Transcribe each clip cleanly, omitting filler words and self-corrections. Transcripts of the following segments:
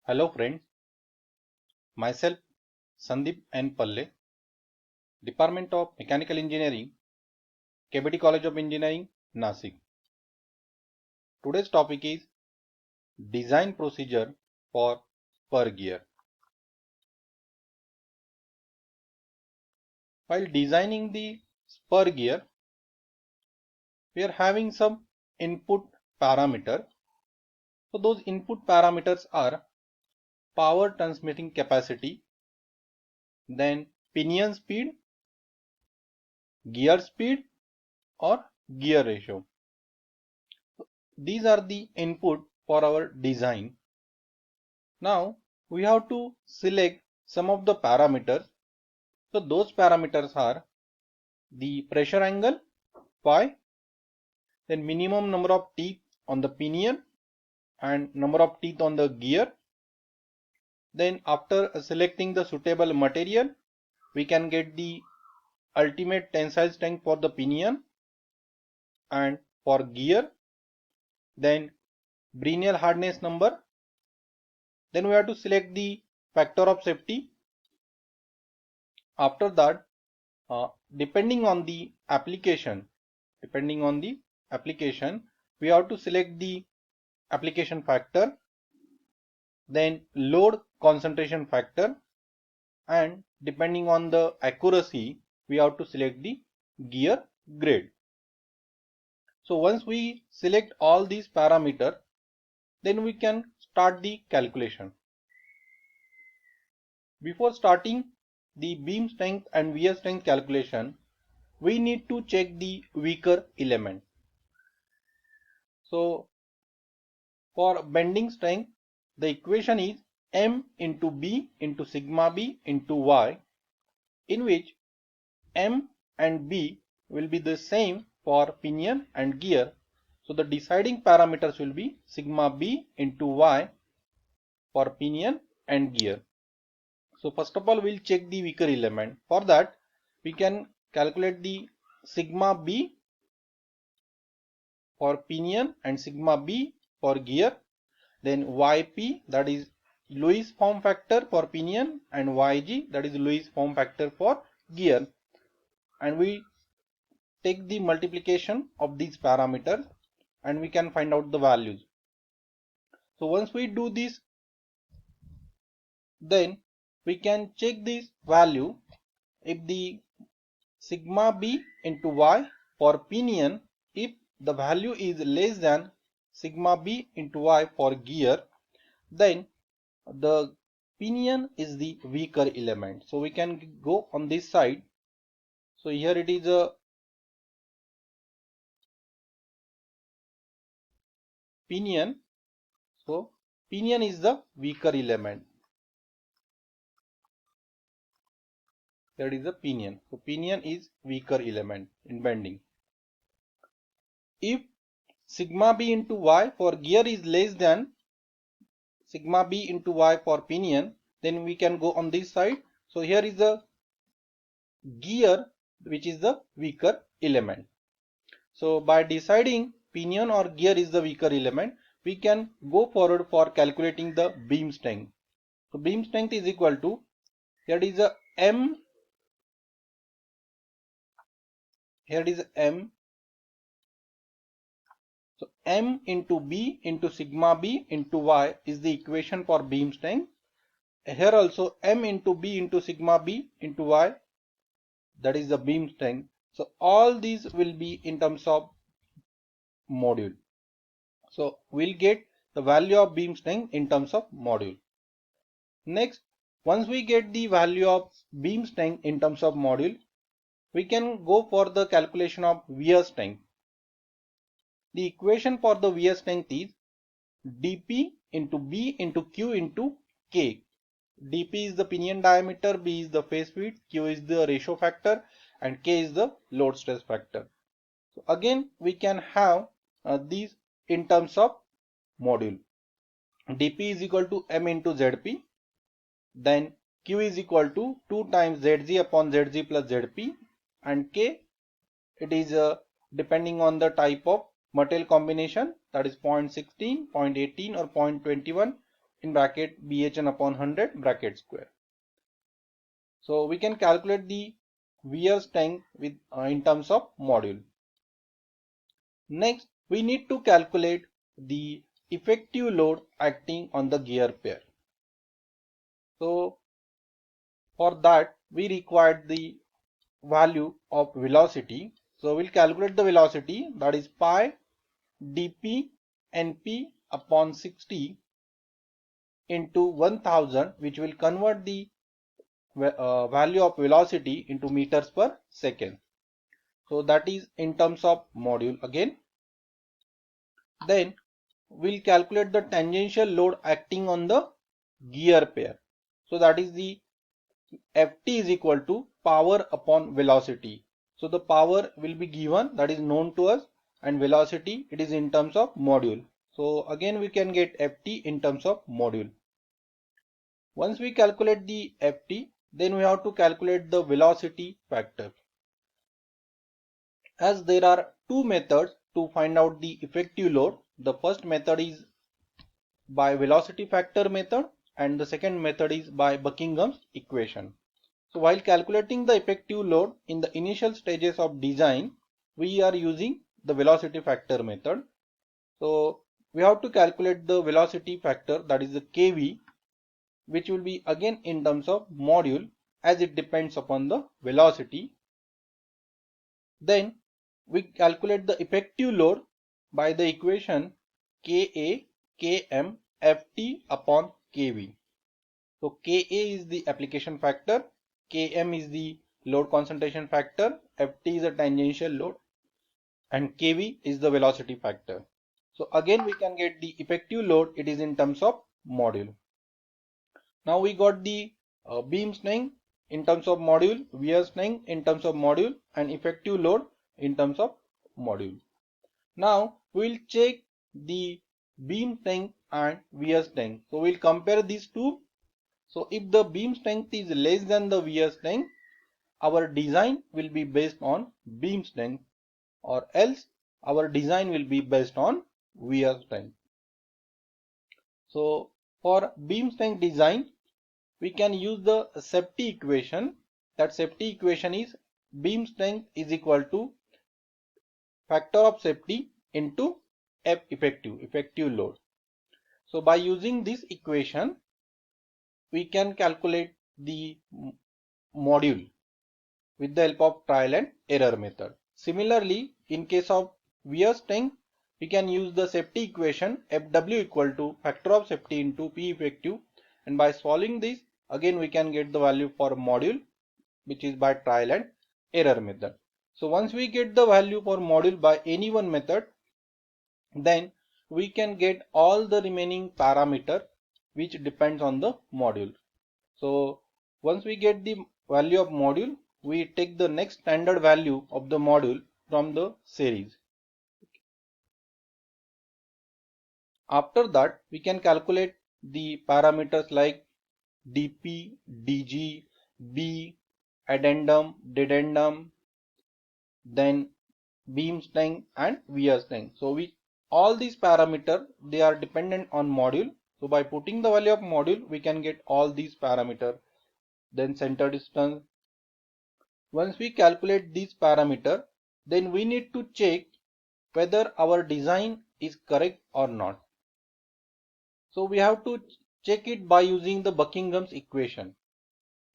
Hello friends, myself Sandeep N. Palle, Department of Mechanical Engineering, KBT College of Engineering, Nasik. Today's topic is design procedure for spur gear. While designing the spur gear, we are having some input parameter. So those input parameters are power transmitting capacity, then pinion speed, gear speed or gear ratio. These are the input for our design. Now we have to select some of the parameters. So those parameters are the pressure angle phi, then minimum number of teeth on the pinion and number of teeth on the gear. Then after selecting the suitable material, we can get the ultimate tensile strength for the pinion and for gear, then Brinell hardness number. Then we have to select the factor of safety. After that, depending on the application, we have to select the application factor, then load concentration factor, and depending on the accuracy, we have to select the gear grade. So once we select all these parameters, then we can start the calculation. Before starting the beam strength and wear strength calculation, we need to check the weaker element. So for bending strength, the equation is M into B into sigma B into Y, in which M and B will be the same for pinion and gear. So the deciding parameters will be sigma B into Y for pinion and gear. So first of all, we'll check the weaker element. For that, we can calculate the sigma B for pinion and sigma B for gear. Then Yp, that is Lewis form factor for pinion, and Yg, that is Lewis form factor for gear. And we take the multiplication of these parameters and we can find out the values. So once we do this, then we can check this value. If the sigma B into Y for pinion, if the value is less than sigma B into Y for gear, then the pinion is the weaker element. So we can go on this side. So here it is a pinion. So pinion is the weaker element. Here is the pinion. So pinion is weaker element in bending. If sigma B into Y for gear is less than sigma B into Y for pinion, then we can go on this side. So here is the gear, which is the weaker element. So by deciding pinion or gear is the weaker element, we can go forward for calculating the beam strength. So beam strength is equal to, here is a M, here it is M. So M into B into sigma B into Y is the equation for beam strength. Here also M into B into sigma B into Y, that is the beam strength. So all these will be in terms of module. So we'll get the value of beam strength in terms of module. Next, once we get the value of beam strength in terms of module, we can go for the calculation of wear strength. The equation for the wear strength is dP into B into Q into K. dP is the pinion diameter, B is the face width, Q is the ratio factor, and K is the load stress factor. So again we can have these in terms of module. dP is equal to M into Zp, then Q is equal to 2 times Zg upon Zg plus Zp, and K, it is depending on the type of material combination, that is 0.16, 0.18 or 0.21. in bracket BHN upon 100 bracket square. So we can calculate the wear strength with in terms of module. Next, we need to calculate the effective load acting on the gear pair. So for that we require the value of velocity. So we'll calculate the velocity, that is pi dp np upon 60 into 1000, which will convert the value of velocity into meters per second. So that is in terms of module again. Then we'll calculate the tangential load acting on the gear pair. So that is the Ft is equal to power upon velocity. So the power will be given, that is known to us, and velocity it is in terms of module. So again we can get Ft in terms of module. Once we calculate the Ft, then we have to calculate the velocity factor. As there are two methods to find out the effective load. The first method is by velocity factor method and the second method is by Buckingham's equation. So while calculating the effective load in the initial stages of design, we are using the velocity factor method. So we have to calculate the velocity factor, that is the kV, which will be again in terms of module as it depends upon the velocity. Then we calculate the effective load by the equation Ka Km Ft upon Kv. So Ka is the application factor, Km is the load concentration factor, Ft is a tangential load, and Kv is the velocity factor. So again we can get the effective load, it is in terms of module. Now we got the beam strength in terms of module, wear strength in terms of module, and effective load in terms of module. Now we will check the beam strength and wear strength. So we will compare these two. So if the beam strength is less than the wear strength, our design will be based on beam strength, or else our design will be based on wear strength. So for beam strength design, we can use the safety equation. That safety equation is beam strength is equal to factor of safety into F effective load. So by using this equation, we can calculate the module with the help of trial and error method. Similarly, in case of wear strength, we can use the safety equation Fw equal to factor of safety into P effective, and by solving this, again we can get the value for module, which is by trial and error method. So once we get the value for module by any one method, then we can get all the remaining parameter which depends on the module. So once we get the value of module, we take the next standard value of the module from the series. After that, we can calculate the parameters like dp, dg, b, addendum, dedendum, then beam strength and wear strength. So all these parameters, they are dependent on module. So by putting the value of module, we can get all these parameters. Then center distance. Once we calculate these parameters, then we need to check whether our design is correct or not. So we have to check it by using the Buckingham's equation.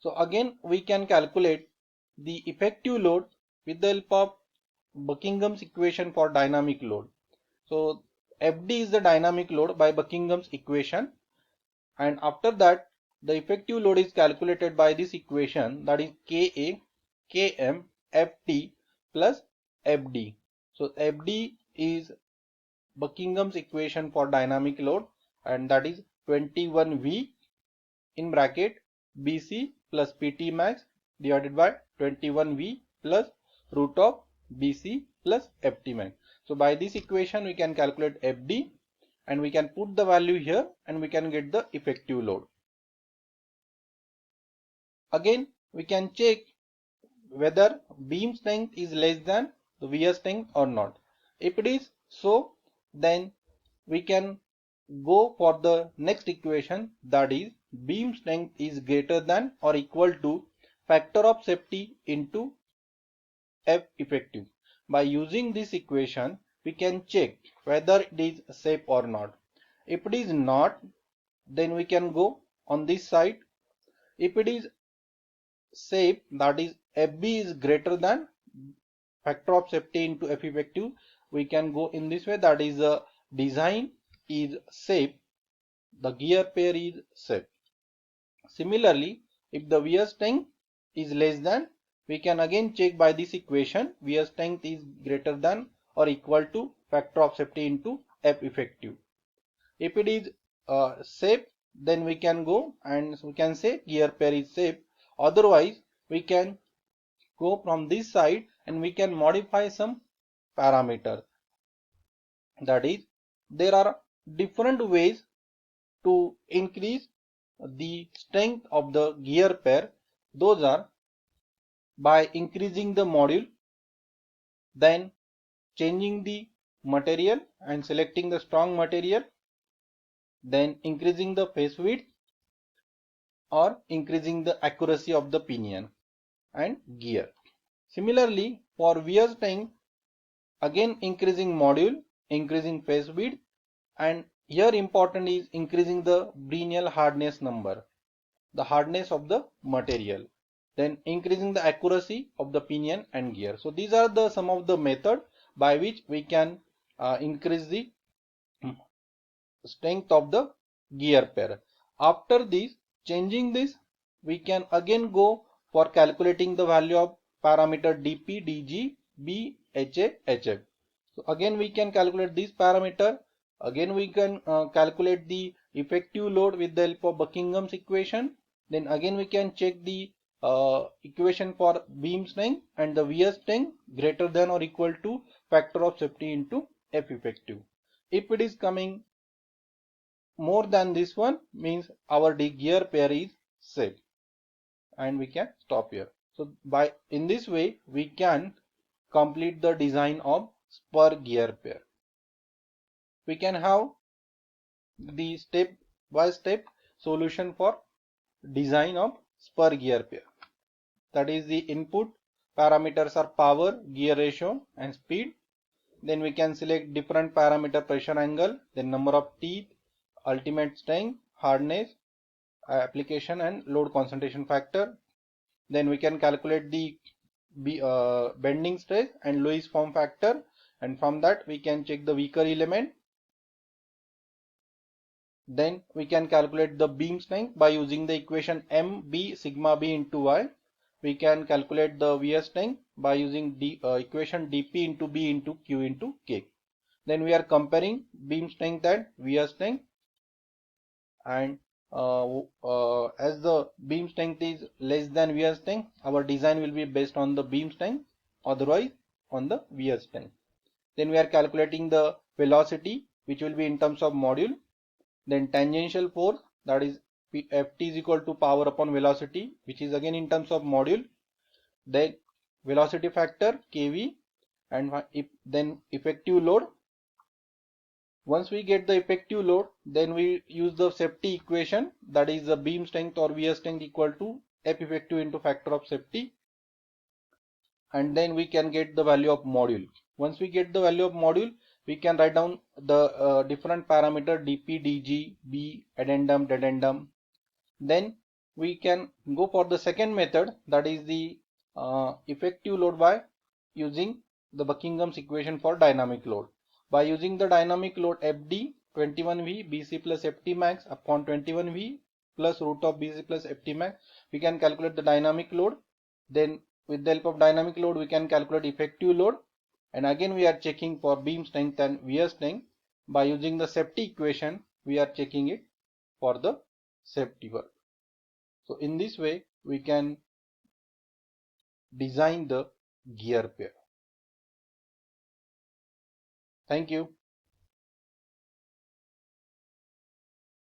So again we can calculate the effective load with the help of Buckingham's equation for dynamic load. So Fd is the dynamic load by Buckingham's equation, and after that the effective load is calculated by this equation, that is Ka Km Ft plus Fd. So Fd is Buckingham's equation for dynamic load, and that is 21V in bracket Bc plus Pt max divided by 21V plus root of Bc plus Ft max. So by this equation we can calculate Fd, and we can put the value here and we can get the effective load. Again we can check whether beam strength is less than the wear strength or not. If it is so, then we can go for the next equation, that is beam strength is greater than or equal to factor of safety into F effective. By using this equation, we can check whether it is safe or not. If it is not, then we can go on this side. If it is safe, that is FB is greater than factor of safety into F effective, we can go in this way, that is the design is safe, the gear pair is safe. Similarly, if the wear strength is less than, we can again check by this equation, wear strength is greater than or equal to factor of safety into F effective. If it is safe, then we can go and we can say gear pair is safe. Otherwise, we can go from this side and we can modify some parameters. That is, there are different ways to increase the strength of the gear pair. Those are by increasing the module, then changing the material and selecting the strong material, then increasing the face width or increasing the accuracy of the pinion and gear. Similarly, for wear strength, again increasing module, increasing face width, and here important is increasing the Brinell hardness number, the hardness of the material, then increasing the accuracy of the pinion and gear. So these are the some of the method by which we can increase the strength of the gear pair. After this, changing this, we can again go for calculating the value of parameter dp, dg, b, ha, hf. So again we can calculate this parameter. Again we can calculate the effective load with the help of Buckingham's equation. Then again we can check the equation for beam strength and the wear strength greater than or equal to factor of safety into F effective. If it is coming more than this one, means our gear pair is safe and we can stop here. So by in this way we can complete the design of spur gear pair. We can have the step by step solution for design of spur gear pair. That is, the input parameters are power, gear ratio and speed. Then we can select different parameter, pressure angle, then number of teeth, ultimate strength, hardness, application and load concentration factor. Then we can calculate the bending stress and Lewis form factor, and from that we can check the weaker element. Then we can calculate the beam strength by using the equation MB sigma B into Y. We can calculate the wear strength by using equation dP into B into Q into K. Then we are comparing beam strength and wear strength, and as the beam strength is less than wear strength, our design will be based on the beam strength, otherwise on the wear strength. Then we are calculating the velocity, which will be in terms of module. Then tangential force, that is Ft is equal to power upon velocity, which is again in terms of module. Then velocity factor kV, and then effective load. Once we get the effective load, then we use the safety equation, that is the beam strength or wear strength equal to F effective into factor of safety, and then we can get the value of module. Once we get the value of module, we can write down the different parameter dp, dg, b, addendum, dedendum. Then we can go for the second method, that is the effective load by using the Buckingham's equation for dynamic load. By using the dynamic load FD 21V BC plus FT max upon 21V plus root of BC plus FT max, we can calculate the dynamic load. Then with the help of dynamic load we can calculate effective load, and again we are checking for beam strength and wear strength. By using the safety equation we are checking it for the safety work. So in this way we can design the gear pair. Thank you.